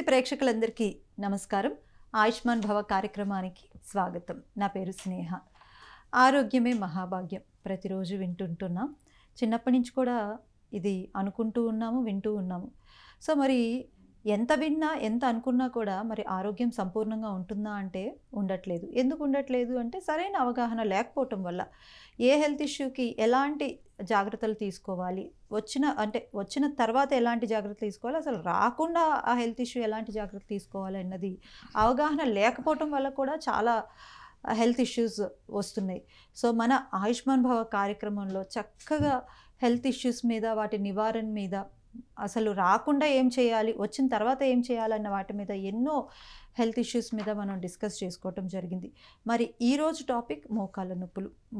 తులసి ప్రేక్షకులందరికీ నమస్కారం. ఆయుష్మాన్ భవ కార్యక్రమానికి స్వాగతం. నా పేరు స్నేహ. ఆరోగ్యమే మహాభాగ్యం ప్రతిరోజు వింటుంటున్నాం. చిన్నప్పటి నుంచి కూడా ఇది అనుకుంటూ ఉన్నాము, వింటూ ఉన్నాము. సో మరి ఎంత విన్నా ఎంత అనుకున్నా కూడా మరి ఆరోగ్యం సంపూర్ణంగా ఉంటుందా అంటే ఉండట్లేదు. ఎందుకు ఉండట్లేదు అంటే సరైన అవగాహన లేకపోవటం వల్ల. ఏ హెల్త్ ఇష్యూకి ఎలాంటి జాగ్రత్తలు తీసుకోవాలి, వచ్చిన తర్వాత ఎలాంటి జాగ్రత్తలు తీసుకోవాలి, అసలు రాకుండా ఆ హెల్త్ ఇష్యూ ఎలాంటి జాగ్రత్తలు తీసుకోవాలి అన్నది అవగాహన లేకపోవటం వల్ల కూడా చాలా హెల్త్ ఇష్యూస్ వస్తున్నాయి. సో మన ఆయుష్మాన్ భవ కార్యక్రమంలో చక్కగా హెల్త్ ఇష్యూస్ మీద, వాటి నివారణ మీద, అసలు రాకుండా ఏం చేయాలి, వచ్చిన తర్వాత ఏం చేయాలన్న వాటి మీద ఎన్నో హెల్త్ ఇష్యూస్ మీద మనం డిస్కస్ చేసుకోవటం జరిగింది. మరి ఈరోజు టాపిక్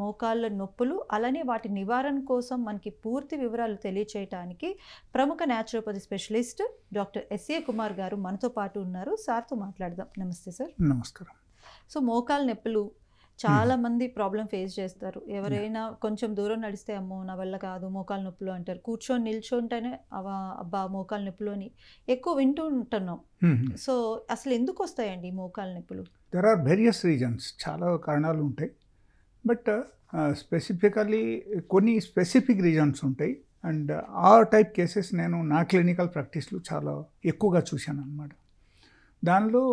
మోకాళ్ళ నొప్పులు అలానే వాటి నివారణ కోసం మనకి పూర్తి వివరాలు తెలియచేయడానికి ప్రముఖ naturopathy specialist doctor S A Kumar garu మనతో పాటు ఉన్నారు. సార్తో మాట్లాడదాం. నమస్తే సార్. నమస్కారం. సో మోకాళ్ళ నొప్పులు చాలా మంది ప్రాబ్లం ఫేస్ చేస్తారు. ఎవరైనా కొంచెం దూరం నడిస్తే అమ్మో నా వల్ల కాదు మోకాళ్ళ నొప్పులు అంటారు. కూర్చొని నిల్చుంటేనే అబ్బా మోకాళ్ళ నొప్పులు అని ఎక్కువ వింటూ ఉంటున్నాం. సో అసలు ఎందుకు వస్తాయండి మోకాళ్ళ నొప్పులు? దెర్ ఆర్ వేరియస్ రీజన్స్, చాలా కారణాలు ఉంటాయి. బట్ స్పెసిఫికలీ కొన్ని స్పెసిఫిక్ రీజన్స్ ఉంటాయి. అండ్ ఆ టైప్ కేసెస్ నేను నా క్లినికల్ ప్రాక్టీస్లో చాలా ఎక్కువగా చూశాను అన్నమాట. దానిలో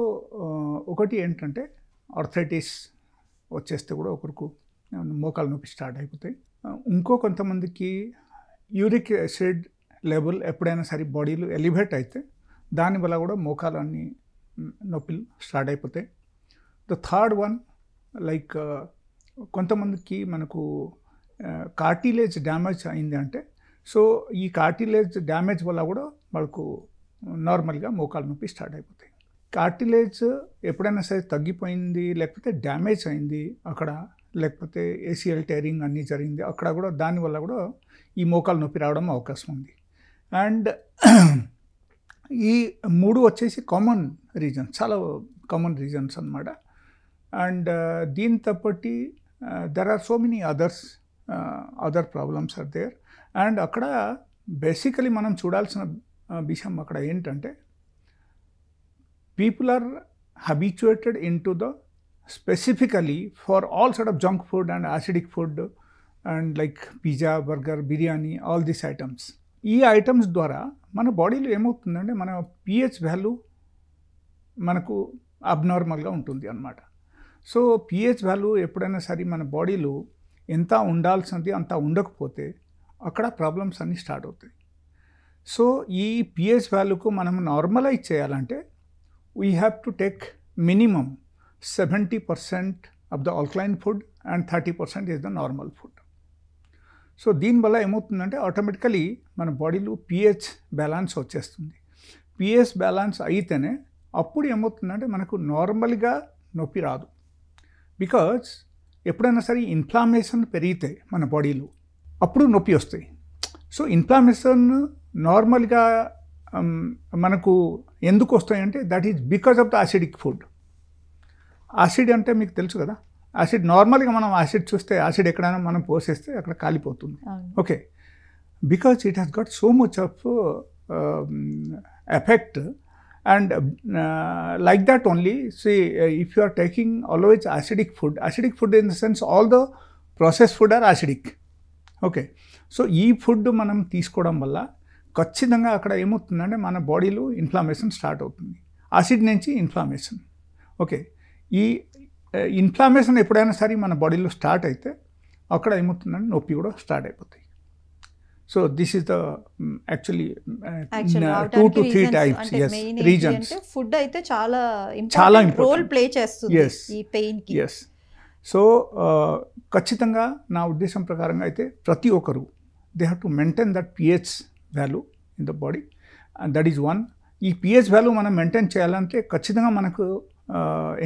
ఒకటి ఏంటంటే ఆర్థరైటిస్ వచ్చేస్తే కూడా ఒకరికి మోకాళ్ళ నొప్పి స్టార్ట్ అయిపోతాయి. ఇంకో కొంతమందికి యూరిక్ యాసిడ్ లెవెల్ ఎప్పుడైనా సరే బాడీలో ఎలివేట్ అయితే దానివల్ల కూడా మోకాళ్ళన్ని నొప్పులు స్టార్ట్ అయిపోతాయి. ద థర్డ్ వన్ లైక్ కొంతమందికి మనకు కార్టిలేజ్ డ్యామేజ్ అయింది అంటే, సో ఈ కార్టిలేజ్ డ్యామేజ్ వల్ల కూడా వాళ్ళకు నార్మల్గా మోకాళ్ళ నొప్పి స్టార్ట్ అయిపోతాయి. కార్టిలేజ్ ఎప్పుడైనా సరే తగ్గిపోయింది, లేకపోతే డ్యామేజ్ అయింది అక్కడ, లేకపోతే ఏసీఎల్ టైరింగ్ అన్నీ జరిగింది అక్కడ కూడా, దానివల్ల కూడా ఈ మోకాళ్ళ నొప్పి రావడం అవకాశం ఉంది. అండ్ ఈ మూడు వచ్చేసి కామన్ రీజన్స్, చాలా కామన్ రీజన్స్ అన్నమాట. అండ్ దీంతో పాటు there are so many other problems are there. And అక్కడ బేసికలీ మనం చూడాల్సిన విషయం అక్కడ ఏంటంటే, people are habituated into the specifically for all sort of junk food and acidic food and like pizza, burger, biryani, all these items. ఈ items ద్వారా మన బాడీలో ఏమవుతుందంటే మన పిహెచ్ వాల్యూ మనకు అబ్నార్మల్గా ఉంటుంది అన్నమాట. సో పిహెచ్ వాల్యూ ఎప్పుడైనా సరే మన బాడీలో ఎంత ఉండాల్సింది అంత ఉండకపోతే అక్కడ ప్రాబ్లమ్స్ అన్నీ స్టార్ట్ అవుతాయి. సో ఈ పిహెచ్ వాల్యూకు మనం నార్మలైజ్ చేయాలంటే we have to take minimum 70% of the alkaline food and 30% is the normal food. So దీనివల్ల ఏమవుతుందంటే ఆటోమేటికలీ మన బాడీలో పిహెచ్ బ్యాలెన్స్ వచ్చేస్తుంది. పిహెచ్ బ్యాలెన్స్ అయితేనే అప్పుడు ఏమవుతుందంటే మనకు నార్మల్గా నొప్పి రాదు. బికాజ్ ఎప్పుడైనా సరే ఇన్ఫ్లామేషన్ పెరిగితే మన బాడీలో అప్పుడు నొప్పి వస్తాయి. సో ఇన్ఫ్లామేషన్ నార్మల్గా మనకు ఎందుకు వస్తాయంటే that is because of the acidic food. Acid అంటే మీకు తెలుసు కదా, యాసిడ్ నార్మల్గా మనం యాసిడ్ చూస్తే యాసిడ్ ఎక్కడైనా మనం పోసేస్తే అక్కడ కాలిపోతుంది. Okay, because it has got so much of effect and like that only. See, if you are taking always acidic food in the sense all the processed food are acidic. Okay, so ఈ food మనం తీసుకోవడం వల్ల ఖచ్చితంగా అక్కడ ఏమవుతుందంటే మన బాడీలో inflammation start అవుతుంది. యాసిడ్ నుంచి ఇన్ఫ్లామేషన్. ఓకే, ఈ ఇన్ఫ్లామేషన్ ఎప్పుడైనా సరే మన బాడీలో స్టార్ట్ అయితే అక్కడ ఏమవుతుందంటే నొప్పి కూడా స్టార్ట్ అయిపోతాయి. So this is the actually 2 to 3 types reasons. Food అయితే చాలా ఇంపార్టెంట్ రోల్ ప్లే చేస్తుంది ఈ పెయిన్ కి. yes. సో ఖచ్చితంగా నా ఉద్దేశం ప్రకారంగా అయితే ప్రతి ఒక్కరు they have to maintain that pH value in the body, and that is one. ఈ పిహెచ్ వాల్యూ మనం మెయింటైన్ చేయాలంటే ఖచ్చితంగా మనకు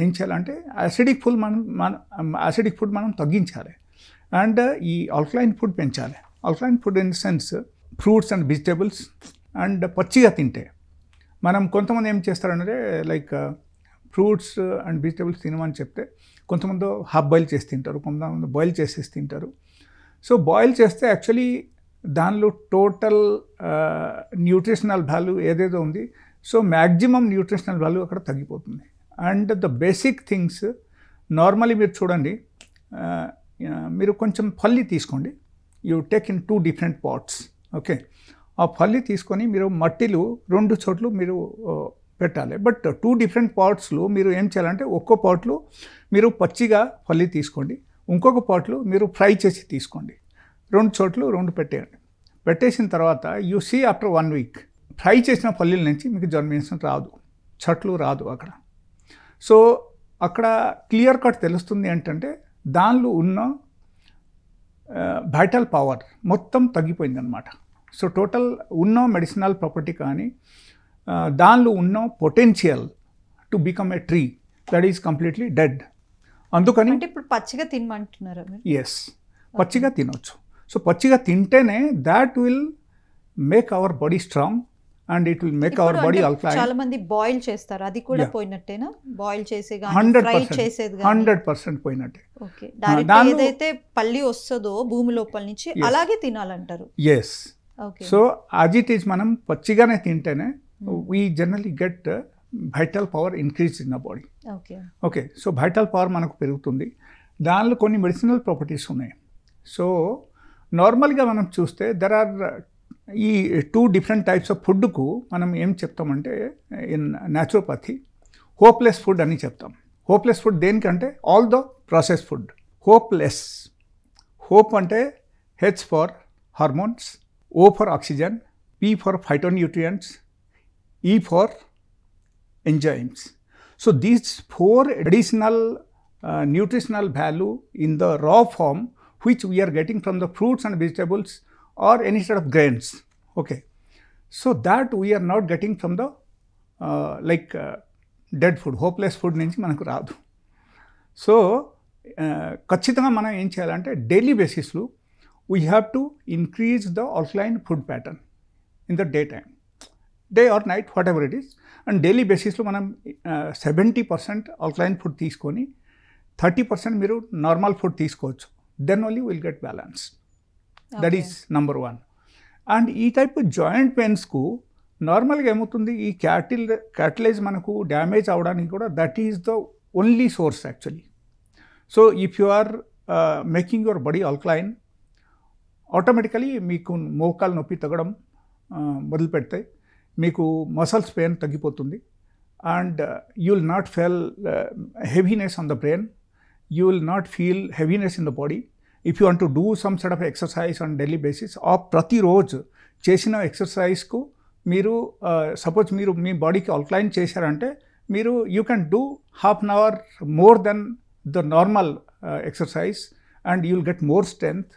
ఏం చేయాలంటే యాసిడిక్ ఫుడ్ మనం తగ్గించాలి. అండ్ ఈ ఆల్కలైన్ ఫుడ్ పెంచాలి. Alkaline food in the sense fruits and vegetables and పచ్చిగా తింటే. మనం కొంతమంది ఏం చేస్తారంటే లైక్ ఫ్రూట్స్ అండ్ వెజిటేబుల్స్ తినమని చెప్తే కొంతమంది హాఫ్ బాయిల్ చేసి తింటారు, కొంతమంది బాయిల్ చేసేసి తింటారు. సో బాయిల్ చేస్తే యాక్చువల్లీ దానిలో టోటల్ న్యూట్రిషనల్ వాల్యూ ఏదేదో ఉంది సో మ్యాక్సిమం న్యూట్రిషనల్ వాల్యూ అక్కడ తగ్గిపోతుంది. And the basic things normally మీరు చూడండి, మీరు కొంచెం పల్లి తీసుకోండి, you take in 2 different pots. Okay, ఆ పల్లి తీసుకొని మీరు మట్టిలో 2 చోట్ల మీరు పెట్టాలి. బట్ 2 different potsలో మీరు ఏం చేయాలంటే ఒక్కో పాట్లో మీరు పచ్చిగా పల్లి తీసుకోండి, ఇంకొక పాట్లో మీరు ఫ్రై చేసి తీసుకోండి. 2 చోట్ల 2 పెట్టేయండి. పెట్టేసిన తర్వాత you see after 1 week fry చేసిన పల్లీల నుంచి మీకు జర్మినేషన్ రాదు, చెట్లు రాదు అక్కడ. సో అక్కడ క్లియర్ కట్ తెలుస్తుంది ఏంటంటే దానిలో ఉన్న వైటల్ పవర్ మొత్తం తగ్గిపోయింది అనమాట. సో టోటల్ ఉన్న మెడిసినల్ ప్రాపర్టీ కానీ దానిలో ఉన్న potential to become a tree that is completely dead. అందుకని అంటే ఇప్పుడు పచ్చిగా తినమంటున్నారా? ఎస్, పచ్చిగా తినొచ్చు. సో పచ్చిగా తింటేనే that will make our body strong and it will make our body alkaline. చాలా మంది బాయిల్ చేస్తారు, అది కూడా పోయినట్టేనా? బాయిల్ చేసే 100% పోయినట్టే. ఓకే, డైరెక్ట్ ఏదైతే పల్లి వస్తుందో భూమి లోపల నుంచి అలాగే తినాలంటారు. Yes. So as it is మనం పచ్చిగానే తింటేనే we generally get vital power increase in the body. Okay, so vital power మనకు పెరుగుతుంది. దానిలో కొన్ని మెడిసినల్ ప్రాపర్టీస్ ఉన్నాయి. సో నార్మల్గా మనం చూస్తే దెర్ ఆర్ ఈ 2 different types ఆఫ్ ఫుడ్కు మనం ఏం చెప్తామంటే ఇన్ న్యాచురోపతి హోప్లెస్ ఫుడ్ అని చెప్తాం. హోప్లెస్ ఫుడ్ దేనికంటే all the process food. Hopeless, hope అంటే H for hormones, O for oxygen, P for phytonutrients, E for enzymes. So these 4 additional nutritional value in the raw form which we are getting from the fruits and vegetables or any sort of grains. Okay, so that we are not getting from the dead food, hopeless food నుంచి మనకు రాదు. So ఖచ్చితంగా మనం ఏం చేయాలంటే daily బేసిస్లో we have to increase the alkaline food pattern in the daytime, day or night, whatever it is. And daily basis lo manam 70% alkaline food తీసుకొని 30% మీరు నార్మల్ ఫుడ్ తీసుకోవచ్చు. Then only will get balance. That is number 1. And ఈ type joint పెయిన్స్కు నార్మల్గా ఏమవుతుంది, ఈ cartilage మనకు damage అవడానికి కూడా that is the only source actually. So if you are making your body alkaline, automatically మీకు మోకాలు నొప్పి తగ్గడం మొదలు పెడతాయి, మీకు మసల్స్ పెయిన్ తగ్గిపోతుంది, and you will not feel heaviness on the brain, you will not feel heaviness in the body. If you want to do some sort of exercise on daily basis, ఆ ప్రతిరోజు చేసిన ఎక్సర్సైజ్కు మీరు suppose మీరు మీ బాడీకి alkaline చేశారంటే మీరు you can do half an hour more than the normal exercise and you will get more strength.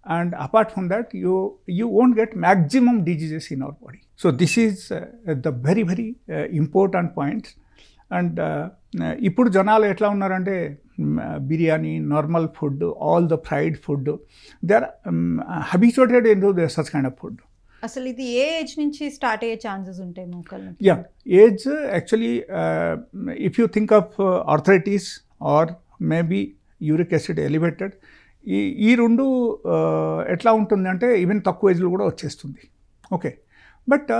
And apart from that, you won't get maximum diseases in our body. So this is the very important point. And ఇప్పుడు జనాలు ఎట్లా ఉన్నారంటే biryani, normal food, all the fried food, they are habituated in to such kind of food. అసలు ఇది ఏ age నుంచి start అయ్యే chances ఉంటాయి మోకాళ్ళు? Yeah, age actually if you think of arthritis or maybe uric acid elevated, ఈ 2 ఎట్లా ఉంటుంది అంటే ఈవెన్ తక్కువ ఏజ్లో కూడా వచ్చేస్తుంది. ఓకే, బట్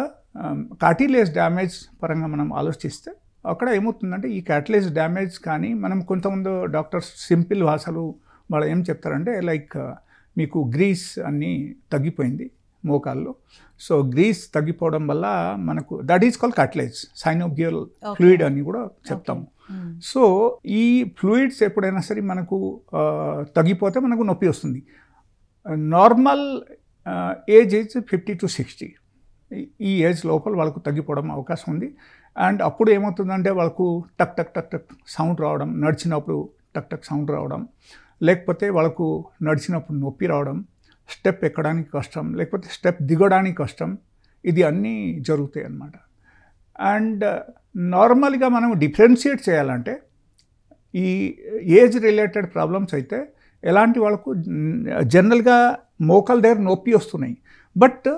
కార్టిలేజ్ డ్యామేజ్ పరంగా మనం ఆలోచిస్తే అక్కడ ఏమవుతుందంటే ఈ కార్టిలేజ్ డ్యామేజ్ కానీ మనం కొంతమంది డాక్టర్స్ సింపుల్ భాషలు వాళ్ళు ఏం చెప్తారంటే లైక్ మీకు గ్రీస్ అన్నీ తగ్గిపోయింది మోకాల్లో. సో గ్రీస్ తగ్గిపోవడం వల్ల మనకు that is called cartilage, synovial fluid అని కూడా చెప్తాము. సో ఈ ఫ్లూయిడ్స్ ఎప్పుడైనా సరే మనకు తగ్గిపోతే మనకు నొప్పి వస్తుంది. నార్మల్ ఏజ్ 50 to 60, ఈ ఏజ్ లోపల వాళ్ళకు తగ్గిపోవడం అవకాశం ఉంది. అండ్ అప్పుడు ఏమవుతుందంటే వాళ్ళకు టక్ టక్ టక్ టక్ సౌండ్ రావడం, నడిచినప్పుడు టక్ టక్ సౌండ్ రావడం, లేకపోతే వాళ్ళకు నడిచినప్పుడు నొప్పి రావడం, స్టెప్ ఎక్కడానికి కష్టం, లేకపోతే స్టెప్ దిగడానికి కష్టం, ఇది అన్నీ జరుగుతాయి అన్నమాట. అండ్ నార్మల్గా మనం డిఫరెన్షియేట్ చేయాలంటే ఈ ఏజ్ రిలేటెడ్ ప్రాబ్లమ్స్ అయితే ఎలాంటి వాళ్ళకు జనరల్గా మోకాల దగ్గర నొప్పి వస్తున్నాయి, బట్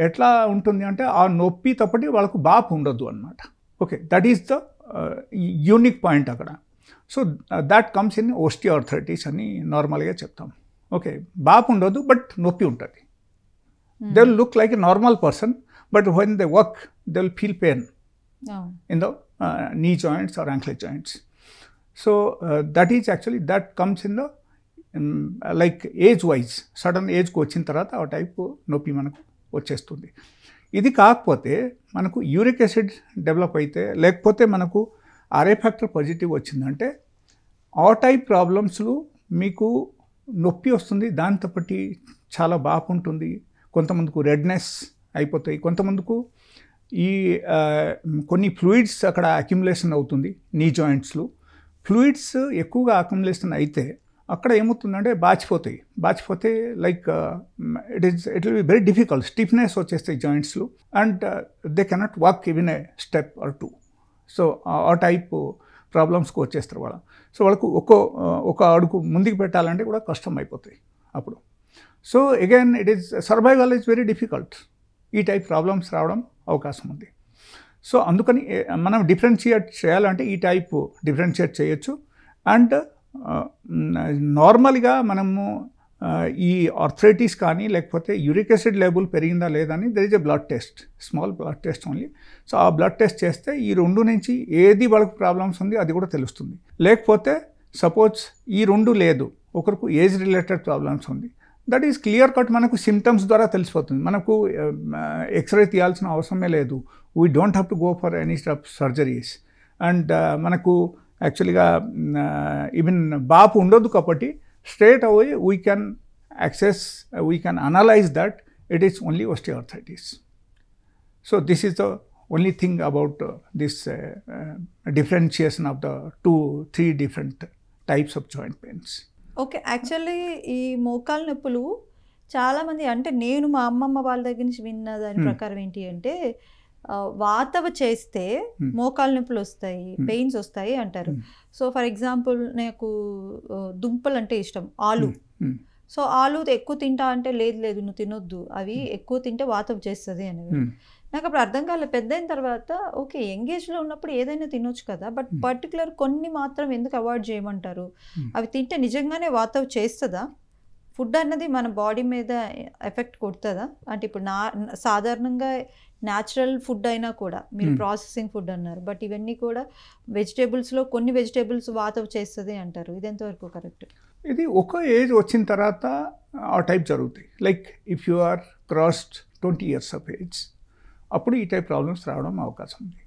ఎట్లా ఉంటుంది అంటే ఆ నొప్పి తప్పటి వాళ్ళకు బాపు ఉండదు అన్నమాట. Okay, that is the unique point అక్కడ. సో దాట్ కమ్స్ ఇన్ ఓస్టియోఆర్థరైటిస్ అని నార్మల్గా చెప్తాం. ఓకే, బాపు ఉండదు బట్ నొప్పి ఉంటుంది. They will look like a normal person, but when they work they will feel pain. in the knee joints or ankle joints. So that is actually, that comes in the like age wise, sudden ఏజ్కి వచ్చిన తర్వాత ఆ type నొప్పి మనకు వచ్చేస్తుంది. ఇది కాకపోతే మనకు యూరిక్ యాసిడ్ డెవలప్ అయితే, లేకపోతే మనకు ఆర్ఏ ఫ్యాక్టర్ పాజిటివ్ వచ్చిందంటే ఆ టైప్ ప్రాబ్లమ్స్లు మీకు నొప్పి వస్తుంది, దాంతో పాటు చాలా బాపు ఉంటుంది, కొంతమందికి రెడ్నెస్ అయిపోతాయి, కొంతమందికి ఈ కొన్ని ఫ్లూయిడ్స్ అక్కడ అక్యుములేషన్ అవుతుంది నీ జాయింట్స్లో. ఫ్లూయిడ్స్ ఎక్కువగా అక్యుములేషన్ అయితే అక్కడ ఏమవుతుందంటే బాచిపోతే like it will be very difficult, stiffness వచ్చేస్తాయి జాయింట్స్లో, and they cannot walk even a step or two. So ఆ టైప్ ప్రాబ్లమ్స్కి వచ్చేస్తారు వాళ్ళు. సో వాళ్ళకు ఒక అడుగు ముందుకు పెట్టాలంటే కూడా కష్టం అయిపోతాయి అప్పుడు. So again it is survival is very difficult, ఈ టైప్ ప్రాబ్లమ్స్ రావడం అవకాశం ఉంది. సో అందుకని మనం డిఫరెన్షియేట్ చేయాలంటే ఈ టైప్ డిఫరెన్షియేట్ చేయొచ్చు. అండ్ నార్మల్గా మనము ఈ ఆర్థరైటిస్ కానీ లేకపోతే యూరిక్ యాసిడ్ లెవెల్ పెరిగిందా లేదని there is a blood test, small blood test only. So ఆ బ్లడ్ టెస్ట్ చేస్తే ఈ రెండు నుంచి ఏది వాళ్ళకి ప్రాబ్లమ్స్ ఉంది అది కూడా తెలుస్తుంది. లేకపోతే సపోజ్ ఈ రెండు లేదు, ఒకరికి ఏజ్ రిలేటెడ్ ప్రాబ్లమ్స్ ఉంది, దట్ ఈస్ క్లియర్ కట్ మనకు సిమ్టమ్స్ ద్వారా తెలిసిపోతుంది. మనకు ఎక్స్రే తీయాల్సిన అవసరమే లేదు, we don't have to go for any surgeries. And మనకు యాక్చువల్గా ఈవెన్ బాపు ఉండదు కాబట్టి straight away we can analyse that it is only osteoarthritis. So this is the only thing about this differentiation of the 2-3 different types of joint pains. Okay, actually ఈ మోకాలు నొప్పులు చాలామంది, అంటే నేను మా అమ్మమ్మ వాళ్ళ దగ్గర నుంచి విన్న దాని ప్రకారం ఏంటి అంటే వాతవ చేస్తే మోకాలు నొప్పులు వస్తాయి, పెయిన్స్ వస్తాయి అంటారు. సో ఫర్ ఎగ్జాంపుల్ నాకు దుంపలు అంటే ఇష్టం, ఆలు. సో ఆలు ఎక్కువ తింటా అంటే లేదు నువ్వు తినొద్దు, అవి ఎక్కువ తింటే వాతవ చేస్తుంది అనేవి. నాకు అప్పుడు అర్థం కాలేదు. పెద్ద అయిన తర్వాత ఓకే, ఎంగేజ్లో ఉన్నప్పుడు ఏదైనా తినొచ్చు కదా, బట్ పర్టికులర్ కొన్ని మాత్రం ఎందుకు అవాయిడ్ చేయమంటారు? అవి తింటే నిజంగానే వాతవ చేస్తుందా? ఫుడ్ అన్నది మన బాడీ మీద ఎఫెక్ట్ కొడుతుందా? అంటే ఇప్పుడు సాధారణంగా న్యాచురల్ ఫుడ్ అయినా కూడా, మీరు ప్రాసెసింగ్ ఫుడ్ అన్నారు, బట్ ఇవన్నీ కూడా వెజిటేబుల్స్లో కొన్ని వెజిటేబుల్స్ వాతవ చేస్తుంది అంటారు. ఇది ఎంతవరకు కరెక్ట్? ఇది ఒక ఏజ్ వచ్చిన తర్వాత ఆ టైప్ జరుగుతాయి. Like if you are crossed 20 years of age, అప్పుడు ఈ టైప్ ప్రాబ్లమ్స్ రావడం అవకాశం ఉంది.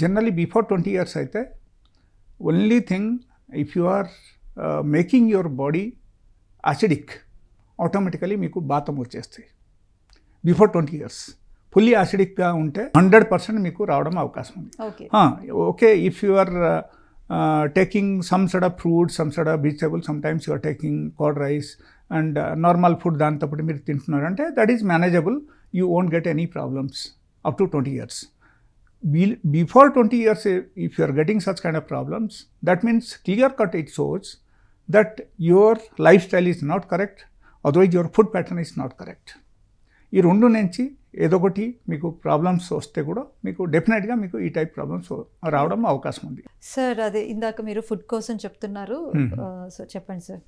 జనరలీ బిఫోర్ 20 years అయితే only thing, if you are making your body acidic, automatically మీకు బాతం వచ్చేస్తాయి. బిఫోర్ 20 years ఫుల్లీ అసిడిక్గా ఉంటే 100% మీకు రావడం అవకాశం ఉంది. Okay, if you are taking some sort of fruit, some sort of vegetable, sometimes you are taking curd rice and normal food దాంతో పాటు మీరు తింటున్నారంటే that is manageable, you won't get any problems up to 20 years. Before 20 years, if you are getting such kind of problems, that means clear cut it shows that your lifestyle is not correct, otherwise your food pattern is not correct. ఈ రెండు నుంచి ఏదో ఒకటి మీకు problems వస్తే కూడా మీకు డెఫినెట్గా మీకు ఈ టైప్ ప్రాబ్లమ్స్ రావడం అవకాశం ఉంది. సార్ అదే ఇందాక మీరు ఫుడ్ కోసం చెప్తున్నారు, సో చెప్పండి సార్.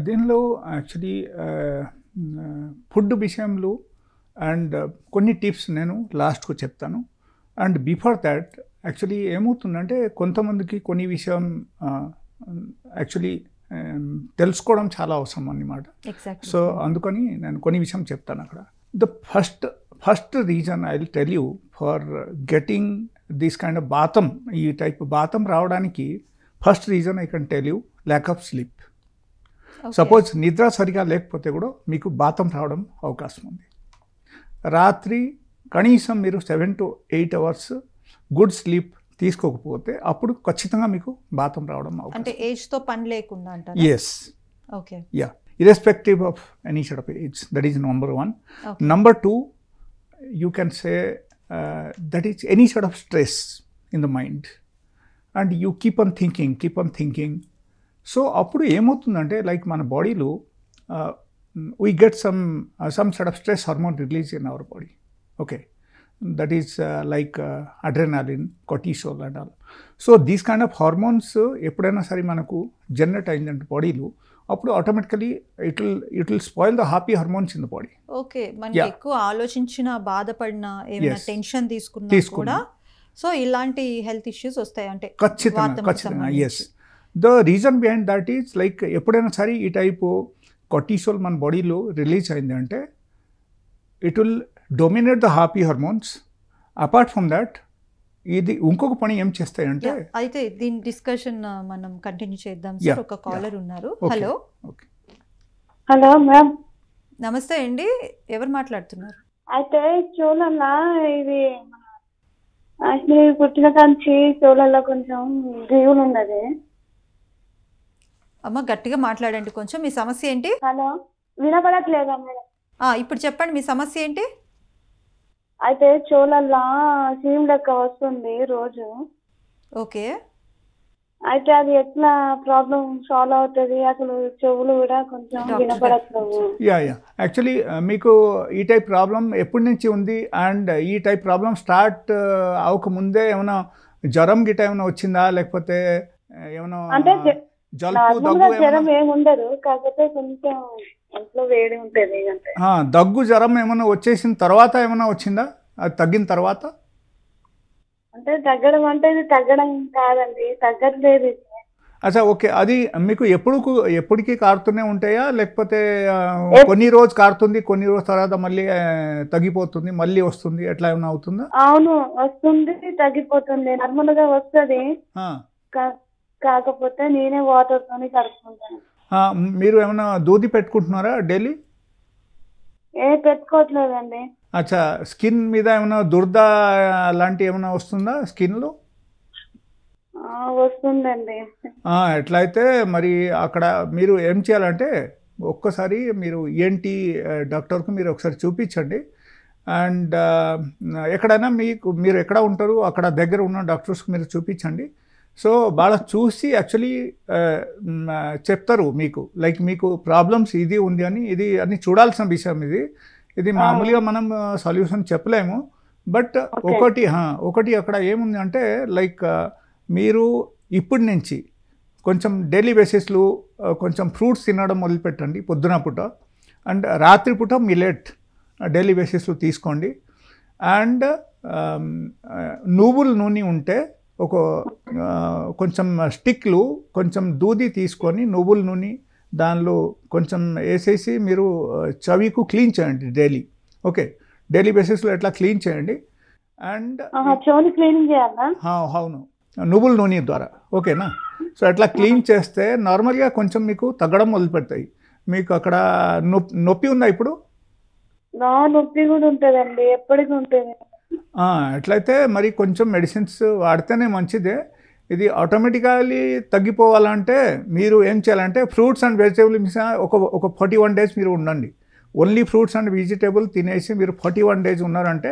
దీనిలో యాక్చువల్లీ ఫుడ్ విషయంలో అండ్ కొన్ని టిప్స్ నేను లాస్ట్కు చెప్తాను. అండ్ బిఫోర్ దాట్ యాక్చువల్లీ ఏమవుతుందంటే కొంతమందికి కొన్ని విషయం యాక్చువల్లీ తెలుసుకోవడం చాలా అవసరం అన్నమాట. సో అందుకని నేను కొన్ని విషయం చెప్తాను అక్కడ. The first reason I will tell you for getting this kind of batham, ఈ type of batham రావడానికి first reason I can tell you, lack of sleep. Suppose నిద్ర సరిగా లేకపోతే కూడా మీకు బాతం రావడం అవకాశం ఉంది. రాత్రి కనీసం మీరు 7 to 8 hours గుడ్ స్లీప్ తీసుకోకపోతే అప్పుడు ఖచ్చితంగా మీకు బాతం రావడం అవకాశం. అంటే ఏజ్తో పని లేకుండా అంటారా? Yes, okay, yeah, irrespective of any sort of age. That is number one. Okay. Number two, you can say that is any sort of stress in the mind and you keep on thinking. So appudu emotundante like mana body lo we get some sort of stress hormone release in our body. Okay, that is like adrenaline, cortisol and all. So these kind of hormones eppudaina sari manaku generate ayindante body lo, అప్పుడు automatically it will spoil the happy hormones in the body. Okay, మనకి ఎక్కువ ఆలోచించిన, బాధపడినా, ఏమైనా tension తీసుకున్నా కూడా so ఇలాంటి health issues వస్తాయి అంటే ఖచ్చితంగా yes. The reason behind that is like ఎప్పుడైనా సరే ఈ టైపు కార్టిసోల్ మన బాడీలో రిలీజ్ అయింది అంటే it will dominate the happy hormones. Apart from that ఇది ఇంకొక పని ఏం చేస్తాయంటే, అయితే దీని డిస్కషన్ మనం కంటిన్యూ చేద్దాం సార్. ఒక కాలర్ ఉన్నారు. హలో. హలో మ్యామ్, నమస్తే అండి, ఎవరు మాట్లాడుతున్నారు? అయితే చూడల్లా ఇది అసలు పుట్టిన కంచి చూడల్లో కొంచెం జీవులు ఉన్నది. అమ్మ గట్టిగా మాట్లాడండి కొంచెం. మీ సమస్య ఏంటి? హలో, వినపడట్లేదా మేడం? ఇప్పుడు చెప్పండి, మీ సమస్య ఏంటి? అయితే చూడల్లా సీమ్ లెక్క వస్తుంది రోజు. ఓకే. అయితే అది ఎట్లా ప్రాబ్లం సాల్వ్ అవుతుంది? అసలు చెవులు కూడా కొంచెం వినపడట్లేదు. యాక్చువల్లీ మీకు ఈ టైప్ ప్రాబ్లం ఎప్పటి నుంచి ఉంది? అండ్ ఈ టైప్ ప్రాబ్లం స్టార్ట్ అవ్వకముందే ఏమైనా జ్వరం గిట్ట ఏమైనా వచ్చిందా, లేకపోతే ఏమైనా అంటే జలుబు దగ్గు? జ్వరం ఏముండదు, కాకపోతే కొంచెం ఒంట్లో వేడి ఉంటుంది. దగ్గు జ్వరం ఏమైనా వచ్చేసిన తర్వాత ఏమైనా వచ్చిందా? అది తగ్గిన తర్వాత? అంటే తగ్గడం అంటే ఇది తగ్గడం కాదండి, తగ్గట్లేదు. అచ్చా, ఓకే. అది మీకు ఎప్పటికీ కారుతూనే ఉంటాయా, లేకపోతే కొన్ని రోజు కారుతుంది, కొన్ని రోజు తర్వాత మళ్ళీ తగ్గిపోతుంది, మళ్ళీ వస్తుంది, ఎట్లా ఏమైనా అవుతుందా? అవును, వస్తుంది, తగ్గిపోతుంది, నార్మల్ గా వస్తుంది. కాకపోతే నేనే వాటర్ తోని కడుక్కుంటాను. మీరు ఏమైనా దూది పెట్టుకుంటున్నారా డైలీ? పెట్టుకోవట్లేదండి. అచ్చా, స్కిన్ మీద ఏమైనా దురద లాంటి ఏమైనా వస్తుందా స్కిన్లో? వస్తుందండి. ఎట్లయితే మరి అక్కడ మీరు ఏం చేయాలంటే ఒక్కసారి మీరు ENT డాక్టర్కు మీరు ఒకసారి చూపించండి. అండ్ ఎక్కడైనా మీరు ఎక్కడ ఉంటారు అక్కడ దగ్గర ఉన్న డాక్టర్స్కి మీరు చూపించండి. సో వాళ్ళ చూసి యాక్చువల్లీ చెప్తారు మీకు, లైక్ మీకు ప్రాబ్లమ్స్ ఇది ఉంది అని, ఇది అని చూడాల్సిన విషయం. ఇది మామూలుగా మనం సొల్యూషన్ చెప్పలేము. బట్ ఒకటి అక్కడ ఏముంది అంటే లైక్ మీరు ఇప్పటి నుంచి కొంచెం డైలీ బేసిస్లో కొంచెం ఫ్రూట్స్ తినడం మొదలుపెట్టండి పొద్దున పూట. అండ్ రాత్రిపూట మిల్లెట్ డైలీ బేసిస్లో తీసుకోండి. అండ్ నువ్వుల నూనె ఉంటే కొంచెం స్టిక్లు కొంచెం దూది తీసుకొని నువ్వుల నూనె దానిలో కొంచెం వేసేసి మీరు చవికు క్లీన్ చేయండి డైలీ. ఓకే, డైలీ బేసిస్లో ఎట్లా క్లీన్ చేయండి. అండ్ క్లీనింగ్ చేయాలా? అవును, నువ్వుల నూనె ద్వారా. ఓకేనా? సో అట్లా క్లీన్ చేస్తే నార్మల్గా కొంచెం మీకు తగ్గడం మొదలు పెడతాయి. మీకు అక్కడ నొప్పి ఉందా ఇప్పుడు? నొప్పి కూడా ఉంటుందండి, ఎప్పటికీ ఉంటుంది. అట్లయితే మరి కొంచెం మెడిసిన్స్ వాడితేనే మంచిదే. ఇది ఆటోమేటికల్లీ తగ్గిపోవాలంటే మీరు ఏం చేయాలంటే ఫ్రూట్స్ అండ్ వెజిటేబుల్స్ ఒక 41 days మీరు ఉండండి. ఓన్లీ ఫ్రూట్స్ అండ్ వెజిటేబుల్ తినేసి మీరు 41 days ఉన్నారంటే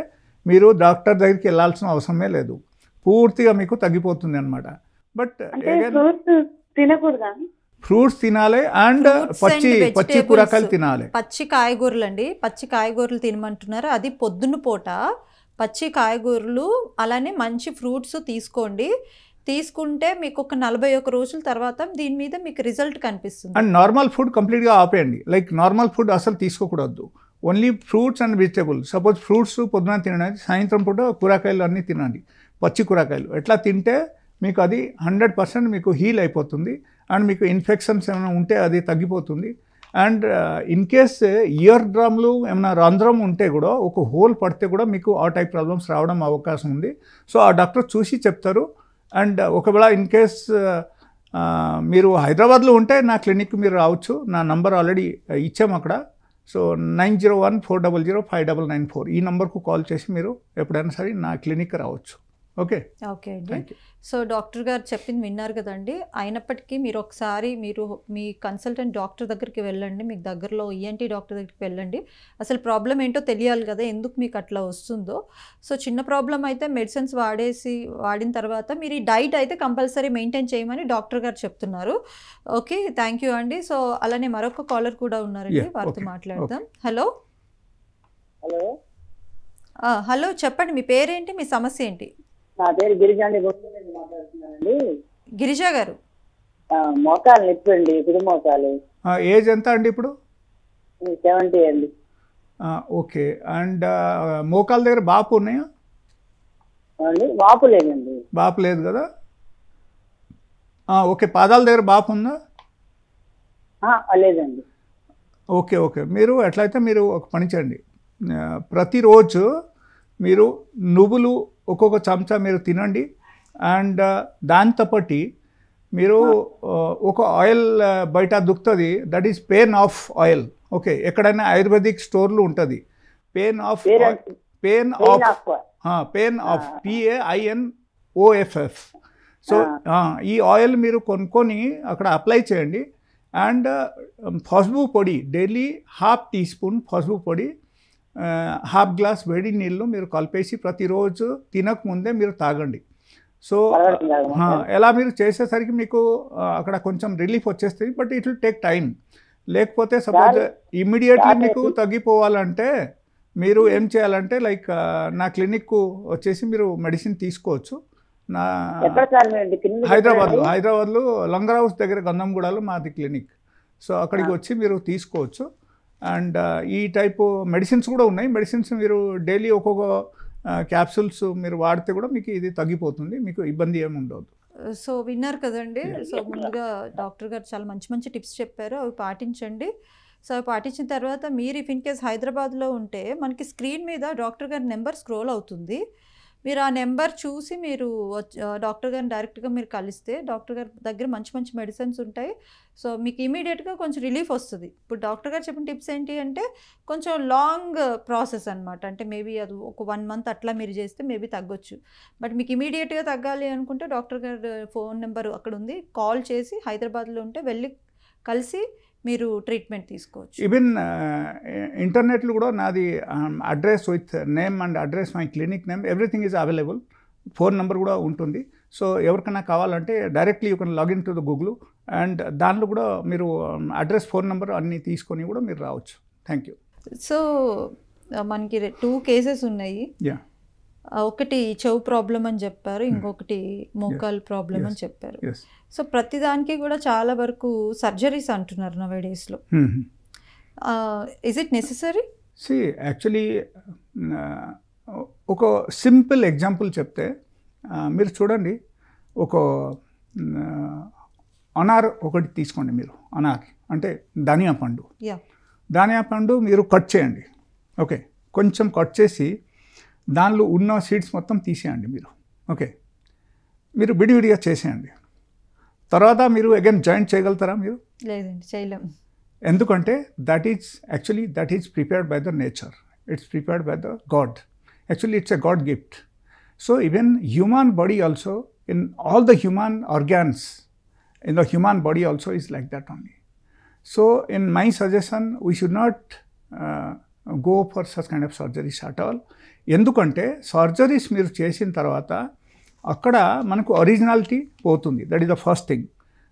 మీరు డాక్టర్ దగ్గరికి వెళ్ళాల్సిన అవసరమే లేదు, పూర్తిగా మీకు తగ్గిపోతుంది అనమాట. బట్ ఫ్రూట్స్ తినాలి అండ్ పచ్చి కూరగాయలు తినాలి. పచ్చి కాయగూరలు అండి, పచ్చి కాయగూరలు తినమంటున్నారు. అది పొద్దున్న పూట పచ్చి కాయగూరలు, అలానే మంచి ఫ్రూట్స్ తీసుకోండి. తీసుకుంటే మీకు ఒక 41 రోజుల తర్వాత దీని మీద మీకు రిజల్ట్ కనిపిస్తుంది. అండ్ నార్మల్ ఫుడ్ కంప్లీట్గా ఆపేయండి. లైక్ నార్మల్ ఫుడ్ అసలు తీసుకోకూడదు, only fruits and vegetables. Suppose fruits పొద్దున తినండి, సాయంత్రం పూట కూరగాయలు అన్నీ తినండి, పచ్చి కూరగాయలు. ఎట్లా తింటే మీకు అది 100% మీకు హీల్ అయిపోతుంది. అండ్ మీకు ఇన్ఫెక్షన్స్ ఏమైనా ఉంటే అది తగ్గిపోతుంది. అండ్ ఇన్ కేస్ ఇయర్ డ్రమ్లు ఏమైనా రంధ్రం ఉంటే కూడా, ఒక హోల్ పడితే కూడా మీకు ఆ టైప్ ప్రాబ్లమ్స్ రావడం అవకాశం ఉంది. సో ఆ డాక్టర్ చూసి చెప్తారు. అండ్ ఒకవేళ ఇన్ కేస్ మీరు హైదరాబాద్లో ఉంటే నా క్లినిక్ మీరు రావచ్చు. నా నంబర్ ఆల్రెడీ ఇచ్చాము అక్కడ. సో 9014005994 ఈ నెంబర్కు కాల్ చేసి మీరు ఎప్పుడైనా సరే నా క్లినిక్ రావచ్చు. ఓకే అండి. సో డాక్టర్ గారు చెప్పింది విన్నారు కదండి. అయినప్పటికీ మీరు ఒకసారి మీ కన్సల్టెంట్ డాక్టర్ దగ్గరికి వెళ్ళండి, మీకు దగ్గరలో ENT డాక్టర్ దగ్గరికి వెళ్ళండి. అసలు ప్రాబ్లం ఏంటో తెలియాలి కదా, ఎందుకు మీకు అట్లా వస్తుందో. సో చిన్న ప్రాబ్లం అయితే మెడిసిన్స్ వాడిన తర్వాత మీరు ఈ డైట్ అయితే కంపల్సరీ మెయింటైన్ చేయమని డాక్టర్ గారు చెప్తున్నారు. ఓకే, థ్యాంక్ యూ అండి. సో అలానే మరొక కాలర్ కూడా ఉన్నారండి, వారితో మాట్లాడదాం. హలో. హలో, చెప్పండి, మీ పేరేంటి, మీ సమస్య ఏంటి? నా పేరు గిరిజ అండి, మాట్లాడుతున్నానండి. గిరిజ గారు, మోకాలు నొప్పి అండి, కుడి మోకాలు. ఏజ్ ఎంత అండి ఇప్పుడు? 70 అండి. ఓకే. అండ్ మోకాల దగ్గర బాపు ఉన్నాయా? అండి వాపు లేదండి. బాపు లేదు కదా? ఓకే, పాదాల దగ్గర బాపు ఉందా? లేదండి. ఓకే ఓకే, మీరు ఎట్లయితే మీరు ఒక పని చేయండి, ప్రతిరోజు మీరు నువ్వులు ఒక్కొక్క చెంచా మీరు తినండి. అండ్ దాంతో పాటు మీరు ఒక ఆయిల్ బయట దొరుకుతుంది, that is pain of oil. Okay, ఎక్కడైనా ఆయుర్వేదిక్ స్టోర్లు ఉంటుంది. Pain of pain of PAINOFF. So ఈ ఆయిల్ మీరు కొనుక్కొని అక్కడ అప్లై చేయండి. అండ్ పసుపు పొడి డైలీ హాఫ్ టీ స్పూన్ పసుపు పొడి హాఫ్ గ్లాస్ వేడి నీళ్ళు మీరు కలిపేసి ప్రతిరోజు తినకముందే మీరు తాగండి. సో ఎలా మీరు చేసేసరికి మీకు అక్కడ కొంచెం రిలీఫ్ వచ్చేస్తుంది, but it will take time. లేకపోతే సపోజ్ ఇమ్మీడియట్లీ మీకు తగ్గిపోవాలంటే మీరు ఏం చేయాలంటే లైక్ నా క్లినిక్కు వచ్చేసి మీరు మెడిసిన్ తీసుకోవచ్చు. నా హైదరాబాద్లో లంగర్ హౌస్ దగ్గర గంధంగూడలో మాది క్లినిక్. సో అక్కడికి వచ్చి మీరు తీసుకోవచ్చు. అండ్ ఈ టైపు మెడిసిన్స్ కూడా ఉన్నాయి. మెడిసిన్స్ మీరు డైలీ ఒక్కొక్క క్యాప్సూల్స్ మీరు వాడితే కూడా మీకు ఇది తగ్గిపోతుంది, మీకు ఇబ్బంది ఏమి ఉండదు. సో విన్నారు కదండి. సో ముందుగా డాక్టర్ గారు చాలా మంచి మంచి టిప్స్ చెప్పారు, అవి పాటించండి. సో అవి పాటించిన తర్వాత మీరు ఇఫ్ ఇన్ కేస్ హైదరాబాద్లో ఉంటే మనకి స్క్రీన్ మీద డాక్టర్ గారి నెంబర్ స్క్రోల్ అవుతుంది. మీరు ఆ నెంబర్ చూసి మీరు డాక్టర్ గారిని డైరెక్ట్గా మీరు కలిస్తే డాక్టర్ గారి దగ్గర మంచి మంచి మెడిసిన్స్ ఉంటాయి. సో మీకు ఇమీడియట్గా కొంచెం రిలీఫ్ వస్తుంది. ఇప్పుడు డాక్టర్ గారు చెప్పిన టిప్స్ ఏంటి అంటే కొంచెం లాంగ్ ప్రాసెస్ అనమాట. అంటే మేబీ అది ఒక 1 month అట్లా మీరు చేస్తే మేబీ తగ్గొచ్చు. బట్ మీకు ఇమీడియట్గా తగ్గాలి అనుకుంటే డాక్టర్ గారి ఫోన్ నెంబర్ అక్కడ ఉంది, కాల్ చేసి హైదరాబాద్లో ఉంటే వెళ్ళి కలిసి మీరు ట్రీట్మెంట్ తీసుకోవచ్చు. ఈవెన్ ఇంటర్నెట్లో కూడా నాది address with name and address, my clinic name, everything is available. Phone number కూడా ఉంటుంది. సో ఎవరికైనా కావాలంటే directly you can login to the Google and దాంట్లో కూడా మీరు అడ్రస్, ఫోన్ నెంబర్ అన్నీ తీసుకొని కూడా మీరు రావచ్చు. Thank you. సో మనకి 2 కేసెస్ ఉన్నాయి. యా, ఒకటి చెవు ప్రాబ్లం అని చెప్పారు, ఇంకొకటి మోకాల్ ప్రాబ్లం అని చెప్పారు. సో ప్రతిదానికి కూడా చాలా వరకు సర్జరీస్ అంటున్నారు నవ్ డేస్లో. Is it necessary? See actually ఒక సింపుల్ ఎగ్జాంపుల్ చెప్తే మీరు చూడండి, ఒక అనార్ ఒకటి తీసుకోండి. మీరు అనార్ అంటే ధనియా పండు. ధనియా పండు మీరు కట్ చేయండి. ఓకే, కొంచెం కట్ చేసి దానిలో ఉన్న సీడ్స్ మొత్తం తీసేయండి మీరు. ఓకే, మీరు విడివిడిగా చేసేయండి. తర్వాత మీరు అగైన్ జాయింట్ చేయగలుగుతారా? మీరు లేదండి, చేయలేం. ఎందుకంటే that is prepared by the nature, it's prepared by the God. Actually it's a God gift. So even human body also, in all the human organs in the human body also is like that only. So in my suggestion, we should not go for such kind of surgeries at all. ఎందుకంటే surgeries మీరు చేసిన తర్వాత అక్కడ మనకు originality పోతుంది. That is the first thing.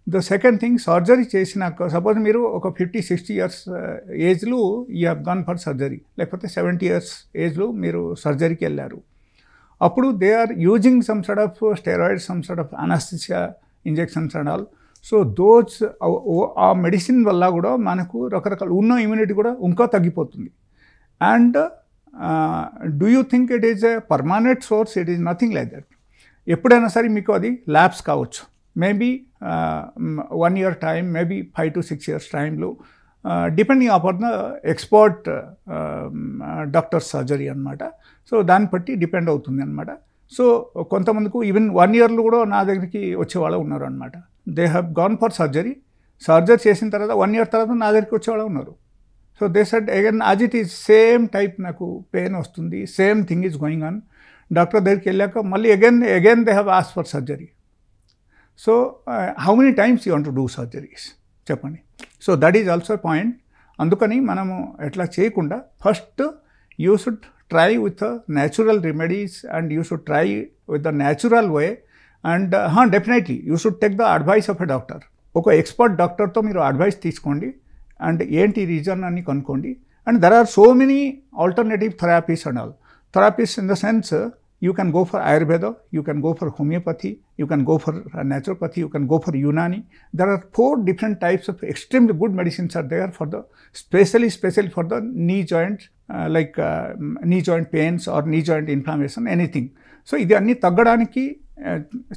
The second thing, surgery చేసినాక suppose మీరు ఒక 50-60 years ఏజ్లో you have gone for surgery, లేకపోతే 70 years ఏజ్లో మీరు సర్జరీకి వెళ్ళారు. అప్పుడు they are using some sort of steroids, some sort of anaesthesia injections and all. So those ఆ మెడిసిన్ వల్ల కూడా మనకు రకరకాల ఉన్న ఇమ్యూనిటీ కూడా ఇంకా తగ్గిపోతుంది. And do you think it is a permanent source? It is nothing like that. ఎప్పుడైనా సరే మీకు అది ల్యాబ్స్ కావచ్చు. Maybe 1 year time, maybe 5 to 6 years టైంలో, depending upon the expert doctor surgery అనమాట. సో దాన్ని బట్టి డిపెండ్ అవుతుంది అనమాట. సో కొంతమందికి ఈవెన్ 1 yearలో కూడా నా దగ్గరికి వచ్చేవాళ్ళు ఉన్నారు అనమాట. They have gone for surgery చేసిన తర్వాత 1 year తర్వాత నా దగ్గరికి వచ్చేవాళ్ళు ఉన్నారు. So they said again as it is same type నాకు పెయిన్ వస్తుంది, same thing is going on. Doctor దగ్గరికి వెళ్ళాక మళ్ళీ again they have ask for surgery. So how many times you want to do surgeries చెప్పండి. So that is also point. అందుకని మనము ఎట్లా చేయకుండా first you should try with the natural remedies and you should try with the natural way and definitely you should take the advice of a doctor. ఒక expert డాక్టర్తో మీరు advice తీసుకోండి and ఏంటి reason అని కనుక్కోండి. And there are so many alternative therapies and all. Therapies in the sense you can go for Ayurveda, you can go for homeopathy, you can go for naturopathy, you can go for Unani. There are 4 different types of extremely good medicines are there for the specially for the knee joint, like knee joint pains or knee joint inflammation, anything. So ఇది అన్నీ తగ్గడానికి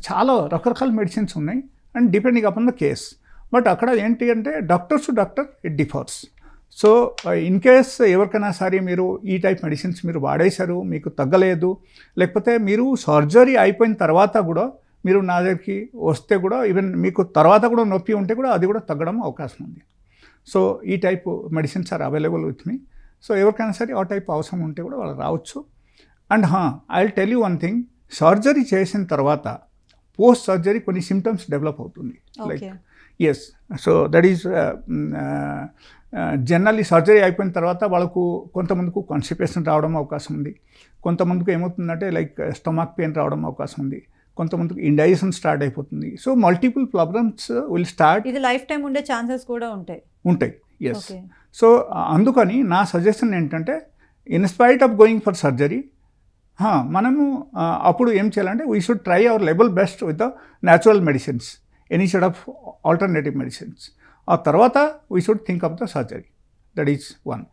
చాలా రకరకాల medicines ఉన్నాయి and depending upon the case. But అక్కడ ఏంటి అంటే doctor to doctor it differs. So in case ఎవరికైనా సరే మీరు ఈ టైప్ మెడిసిన్స్ మీరు వాడేశారు, మీకు తగ్గలేదు, లేకపోతే మీరు సర్జరీ అయిపోయిన తర్వాత కూడా మీరు నా దగ్గరికి వస్తే కూడా ఈవెన్ మీకు తర్వాత కూడా నొప్పి ఉంటే కూడా అది కూడా తగ్గడం అవకాశం ఉంది. సో ఈ type medicines are available with me. So ఎవరికైనా సరే ఆ టైప్ అవసరం ఉంటే కూడా వాళ్ళు రావచ్చు. And I will tell you one thing, surgery చేసిన తర్వాత పోస్ట్ సర్జరీ కొన్ని సిమ్టమ్స్ డెవలప్ అవుతుంది. Like yes, so that is generally surgery అయిపోయిన తర్వాత వాళ్ళకు కొంతమందికి కాన్స్టిపేషన్ రావడం అవకాశం ఉంది, కొంతమందికి ఏమవుతుందంటే లైక్ స్టమక్ పెయిన్ రావడం అవకాశం ఉంది, కొంతమందికి ఇండైజెషన్ స్టార్ట్ అయిపోతుంది. So multiple problems will start. ఇది లైఫ్ టైం ఉండే ఛాన్సెస్ కూడా ఉంటాయి. ఎస్. సో అందుకని నా సజెషన్ ఏంటంటే in spite of going for surgery మనము అప్పుడు ఏం చేయాలంటే we should try our level best with the natural medicines, any side of alternative medicines. ఆ తర్వాత we should think of the surgery. That is one.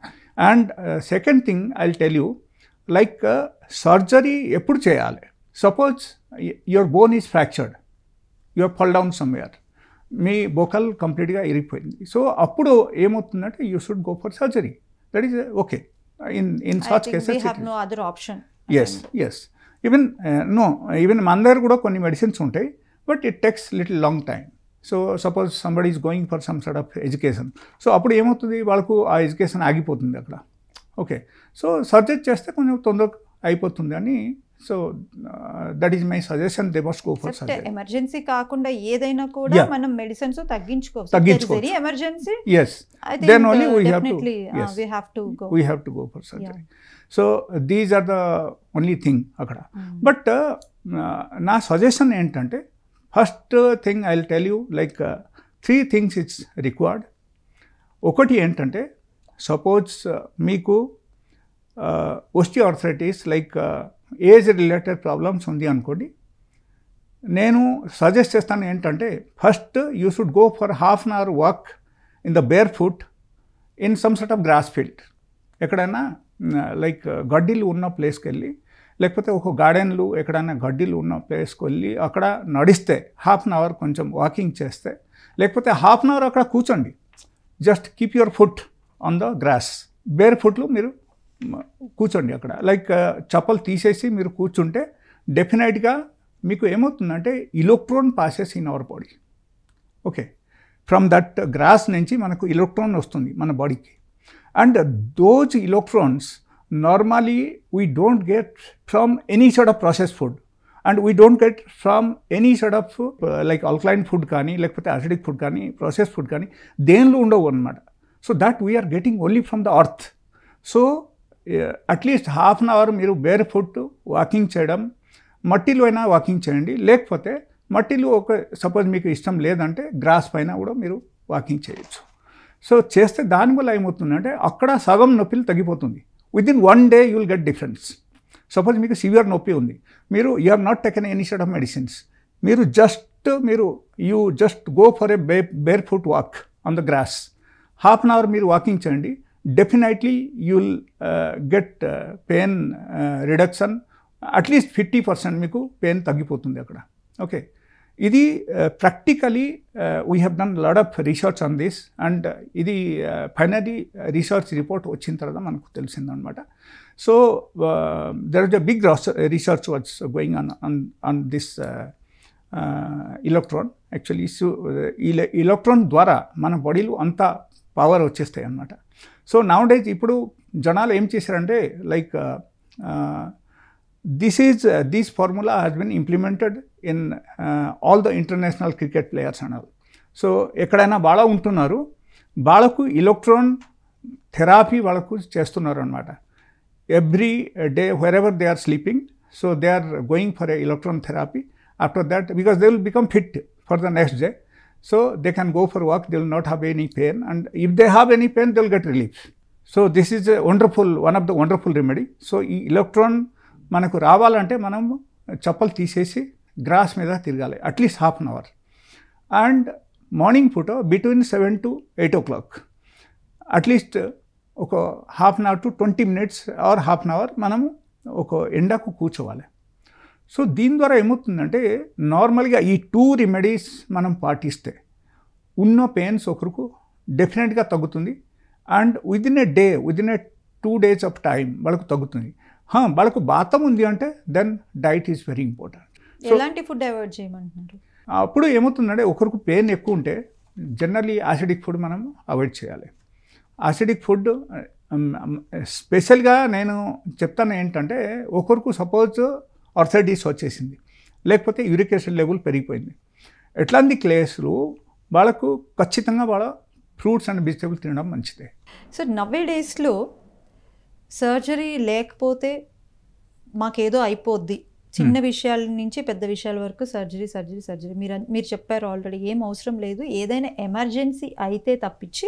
And second thing I will tell you, like surgery ఎప్పుడు చేయాలి? Suppose your bone is fractured, you have fall down somewhere, మీ బొకల్ కంప్లీట్గా ఇరిగిపోయింది. So అప్పుడు ఏమవుతుందంటే you should go for surgery. That is okay. In such cases yes. Even మన దగ్గర కూడా కొన్ని మెడిసిన్స్ ఉంటాయి, but it takes little long time. So suppose somebody is going for some sort of education, so అప్పుడు ఏమవుతుంది, వాళ్ళకు ఆ education ఆగిపోతుంది అక్కడ. ఓకే, సో సర్జరీ చేస్తే కొంచెం తొందరగా అయిపోతుంది అని. So that is my suggestion, they must go for surgery. Emergency కాకుండా ఏదైనా కూడా మనం మెడిసిన్స్ తగ్గించుకోవచ్చు. Emergency yes, then only we have to go for surgery. So these are the only thing అక్కడ. బట్ నా సజెషన్ ఏంటంటే first thing I will tell you, like 3 things it's required. ఒకటి ఏంటంటే సపోజ్ మీకు osteoarthritis like age related problems ఉంది అనుకోండి, నేను suggest చేస్తాను ఏంటంటే first you should go for half an hour walk in the bare foot in some sort of grass field. ఎక్కడైనా like గడ్డీలు ఉన్న ప్లేస్కి వెళ్ళి, లేకపోతే ఒక గార్డెన్లు ఎక్కడైనా గడ్డీలు ఉన్న ప్లేస్కి వెళ్ళి అక్కడ నడిస్తే హాఫ్ అన్ అవర్ కొంచెం వాకింగ్ చేస్తే, లేకపోతే హాఫ్ అన్ అవర్ అక్కడ కూర్చోండి. Just keep your foot on the grass, bare ఫుట్లు మీరు కూర్చోండి అక్కడ. లైక్ చప్పలు తీసేసి మీరు కూర్చుంటే డెఫినెట్గా మీకు ఏమవుతుందంటే electron passes in our body. Okay, from that grass నుంచి మనకు ఎలక్ట్రాన్ వస్తుంది మన బాడీకి. And those electrons normally we don't get from any side of process food, and we don't get from any side of like alkaline food కానీ, లేకపోతే acidic food కానీ, process food కానీ దేనిలో ఉండవు అన్నమాట. So that we are getting only from the earth. So at least half an hour మీరు bare foot walking చేయడం, మట్టిలో అయినా వాకింగ్ చేయండి, లేకపోతే మట్టిలో ఒక సపోజ్ మీకు ఇష్టం లేదంటే గ్రాస్ పైన కూడా మీరు వాకింగ్ చేయొచ్చు. సో చేస్తే దానివల్ల ఏమవుతుందంటే అక్కడ సగం నొప్పిలు తగ్గిపోతుంది. Within 1 day you will get difference. Suppose మీకు సివియర్ నొప్పి ఉంది, మీరు you have not taken any side of medicines, మీరు you just go for a barefoot walk on the grass, half an hour మీరు వాకింగ్ చేయండి, definitely you will get pain reduction. At least 50% మీకు pain తగ్గిపోతుంది అక్కడ. Okay, ఇది practically we have done lot of research on this, and ఇది finally research report వచ్చిన తర్వాత మనకు తెలిసిందనమాట. So there is a big research what's going on this electron. Actually ఈ ఎలక్ట్రాన్ ద్వారా మన బాడీలో అంత పవర్ వచ్చేస్తాయి అన్నమాట. సో నౌ డేస్ ఇప్పుడు జనాలు ఏం చేశారంటే like this formula has been implemented in all the international cricket players and all. So ఎక్కడైనా బాళ ఉంటున్నారు, బాళకు ఎలక్ట్రాన్ థెరపీ వాళ్ళకు చేస్తున్నారు అనమాట. Every day wherever they are sleeping, so they are going for a electron therapy. After that because they will become fit for the next day, so they can go for walk, they will not have any pain, and if they have any pain they will get relief. So this is a one of the wonderful remedy. So ఈ electron మనకు రావాలంటే మనం చప్పలు తీసేసి grass మీద తిరగాలి at least half an hour. And morning పూట between 7 to 8 o'clock at least ఒక half an hour to 20 minutes or half an hour మనము ఒక ఎండకు కూర్చోవాలి. సో దీని ద్వారా ఏమవుతుందంటే నార్మల్గా ఈ 2 రెమెడీస్ మనం పాటిస్తే ఉన్న పెయిన్స్ ఒకరికి డెఫినెట్గా తగ్గుతుంది. And within a 2 days of time వాళ్ళకు తగ్గుతుంది. వాళ్ళకు బాతం ఉంది అంటే then diet is very important. ఎలాంటి ఫుడ్ అవాయిడ్ చేయమంటున్నారు? అప్పుడు ఏమవుతుందంటే ఒకరికి పెయిన్ ఎక్కువ ఉంటే జనరల్లీ యాసిడిక్ ఫుడ్ మనం అవాయిడ్ చేయాలి. యాసిడిక్ ఫుడ్ స్పెషల్గా నేను చెప్తాను ఏంటంటే ఒకరికి సపోజ్ ఆర్థరైటిస్ వచ్చేసింది, లేకపోతే యూరిక్ యాసిడ్ లెవెల్ పెరిగిపోయింది, ఎట్లాంటి కేసులు వాళ్ళకు ఖచ్చితంగా వాళ్ళ ఫ్రూట్స్ అండ్ వెజిటేబుల్ తినడం మంచిదే. సో నవ్వే డేస్లో సర్జరీ లేకపోతే మాకేదో అయిపోద్ది, చిన్న విషయాల నుంచి పెద్ద విషయాల వరకు సర్జరీ మీరు చెప్పారు ఆల్రెడీ, ఏం అవసరం లేదు, ఏదైనా ఎమర్జెన్సీ అయితే తప్పించి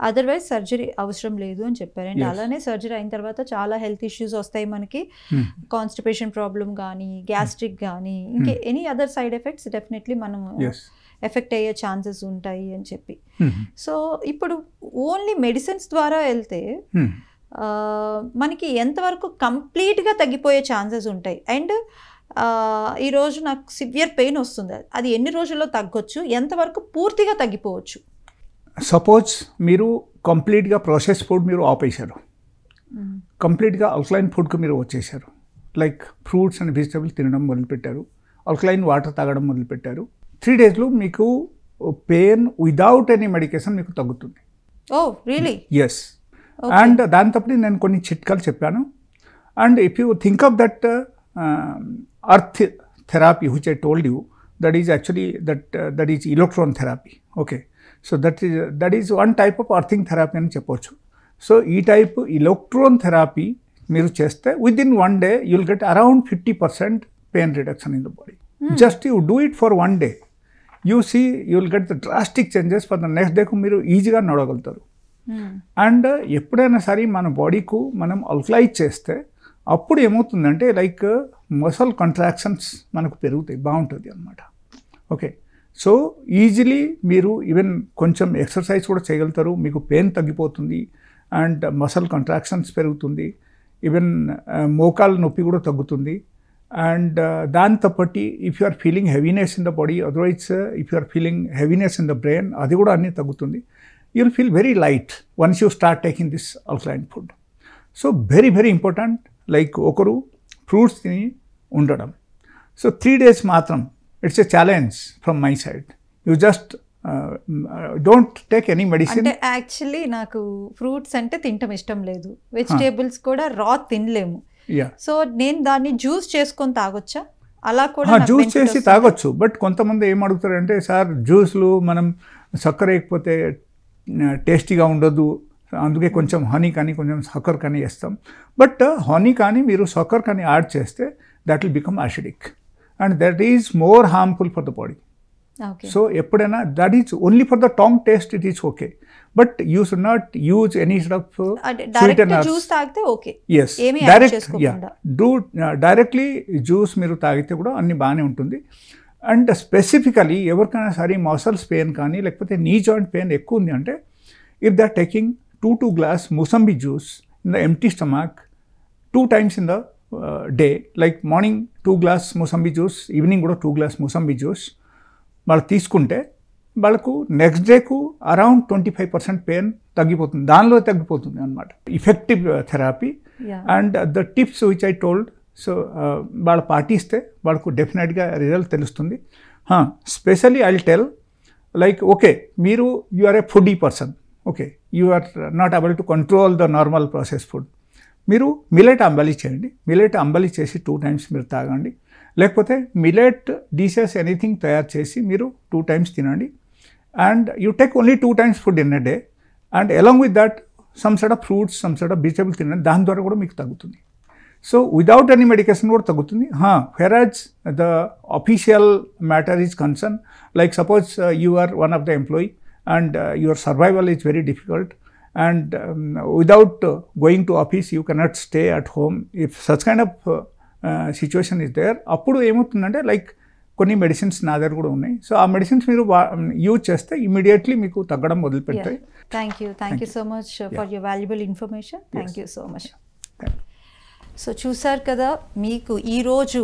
అదర్వైజ్ సర్జరీ అవసరం లేదు అని చెప్పారు. అండ్ అలానే సర్జరీ అయిన తర్వాత చాలా హెల్త్ ఇష్యూస్ వస్తాయి మనకి, కాన్స్టిపేషన్ ప్రాబ్లం కానీ, గ్యాస్ట్రిక్ కానీ, ఇంకే any other side effects definitely మనం ఎఫెక్ట్ అయ్యే ఛాన్సెస్ ఉంటాయి అని చెప్పి. సో ఇప్పుడు ఓన్లీ మెడిసిన్స్ ద్వారా వెళ్తే మనకి ఎంతవరకు కంప్లీట్గా తగ్గిపోయే ఛాన్సెస్ ఉంటాయి? అండ్ ఈరోజు నాకు సివియర్ పెయిన్ వస్తుంది, అది ఎన్ని రోజుల్లో తగ్గొచ్చు, ఎంతవరకు పూర్తిగా తగ్గిపోవచ్చు? సపోజ్ మీరు కంప్లీట్గా ప్రాసెస్ ఫుడ్ మీరు ఆపేశారు, కంప్లీట్గా ఆల్కలైన్ ఫుడ్కి మీరు వచ్చేసారు, లైక్ ఫ్రూట్స్ అండ్ వెజిటేబుల్ తినడం మొదలుపెట్టారు, ఆల్కలైన్ వాటర్ తాగడం మొదలుపెట్టారు, 3 daysలో మీకు పెయిన్ విదౌట్ ఎనీ మెడికేషన్ మీకు తగ్గుతుంది. Oh really? ఎస్. అండ్ దాంతో నేను కొన్ని చిట్కాలు చెప్పాను. And if you think of that earth therapy which I told you, that is actually that is electron therapy. Okay, so that is one type of earthing therapy అని చెప్పవచ్చు. So ఈ type electron therapy మీరు చేస్తే within 1 day you will get around 50% pain reduction in the body. Just you do it for 1 day, you see you will get the drastic changes. For the next డేకు మీరు ఈజీగా నడవగలుగుతారు. And ఎప్పుడైనా సరే మన బాడీకు మనం అల్కలైజ్ చేస్తే అప్పుడు ఏమవుతుందంటే లైక్ మసల్ కంట్రాక్షన్స్ మనకు పెరుగుతాయి, బాగుంటుంది అన్నమాట. ఓకే, సో ఈజీలీ మీరు ఈవెన్ కొంచెం ఎక్సర్సైజ్ కూడా చేయగలుగుతారు, మీకు పెయిన్ తగ్గిపోతుంది అండ్ మసల్ కంట్రాక్షన్స్ పెరుగుతుంది, ఈవెన్ మోకాలు నొప్పి కూడా తగ్గుతుంది. అండ్ దాంతో పాటు if you are feeling heaviness in the body, otherwise if you are feeling heaviness in the brain, అది కూడా అన్నీ తగ్గుతుంది. You will feel very light once you start taking this alkaline food. So very very important, like okaru fruits tini undadam. So 3 days matram, it's a challenge from my side. You just don't take any medicine. అంటే actually నాకు fruits అంటే తింటం ఇష్టం లేదు, vegetables కూడా రా తినలేము. So నేను దాన్ని జ్యూస్ చేసుకొని తాగొచ్చా? అలా కూడా జ్యూస్ చేసి తాగొచ్చు. బట్ కొంతమంది ఏం అడుగుతారంటే, సార్ జ్యూస్లు మనం చక్కెర వేయకపోతే టేస్టీగా ఉండదు, అందుకే కొంచెం హనీ కానీ కొంచెం సక్కర్ కానీ వేస్తాం. బట్ హనీ కానీ మీరు సక్కర్ కానీ యాడ్ చేస్తే that will become acidic and that is more harmful for the body. So ఎప్పుడైనా that is only for the tongue taste, it is okay, but you should not use any sort of sweeteners. Yes, directly juice మీరు తాగితే కూడా అన్ని బాగానే ఉంటుంది. And specifically ఎవరికైనా సరే muscles pain కానీ లేకపోతే నీ జాయింట్ పెయిన్ ఎక్కువ ఉంది అంటే, if they are taking 2 glass mosambi juice in the empty stomach 2 times in the day, like morning 2 glass mosambi juice, evening కూడా 2 glass మూసంబి జ్యూస్ వాళ్ళు తీసుకుంటే వాళ్ళకు నెక్స్ట్ డేకు అరౌండ్ 25% పెయిన్ తగ్గిపోతుంది, దానిలో తగ్గిపోతుంది అన్నమాట. Effective therapy. And the tips which I told, so వాళ్ళు పాటిస్తే వాళ్ళకు డెఫినెట్గా రిజల్ట్ తెలుస్తుంది. Specially I will tell, like okay మీరు you are a foodie person, okay you are not able to control the normal process food, మీరు millet అంబలి చేయండి. Millet అంబలి చేసి 2 times మీరు తాగండి, లేకపోతే మిలెట్ డిషెస్ ఎనీథింగ్ తయారు చేసి మీరు 2 times తినండి. And you take only 2 times food in a day, and along with that some sort of fruits, some sort of vegetable తినండి, దాని ద్వారా కూడా మీకు తగ్గుతుంది. సో విదౌట్ ఎనీ మెడికేషన్ కూడా తగ్గుతుంది. whereas the official matter is concern, like suppose you are one of the employee and your survival is very difficult and without going to office you cannot stay at home, if such kind of situation is there, అప్పుడు ఏమవుతుందంటే like కొన్ని medicines నా దగ్గర కూడా ఉన్నాయి. So ఆ medicines మీరు use చేస్తే ఇమీడియట్లీ మీకు తగ్గడం మొదలుపెడతాయి. Thank you so much for your valuable information. Thank you so much. So చూసారు కదా, మీకు ఈరోజు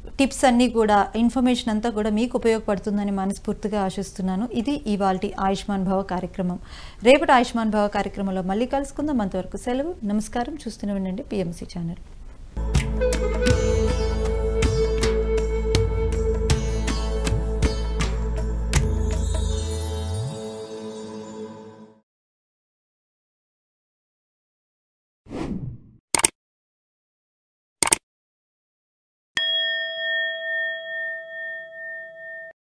టిప్స్ అన్నీ కూడా, ఇన్ఫర్మేషన్ అంతా కూడా మీకు ఉపయోగపడుతుందని మనస్ఫూర్తిగా ఆశిస్తున్నాను. ఇది ఇవాల్టి ఆయుష్మాన్ భవ కార్యక్రమం. రేపటి ఆయుష్మాన్ భవ కార్యక్రమంలో మళ్ళీ కలుసుకుందాం. అంతవరకు సెలవు. నమస్కారం. చూస్తూనే ఉండండి PMC ఛానల్.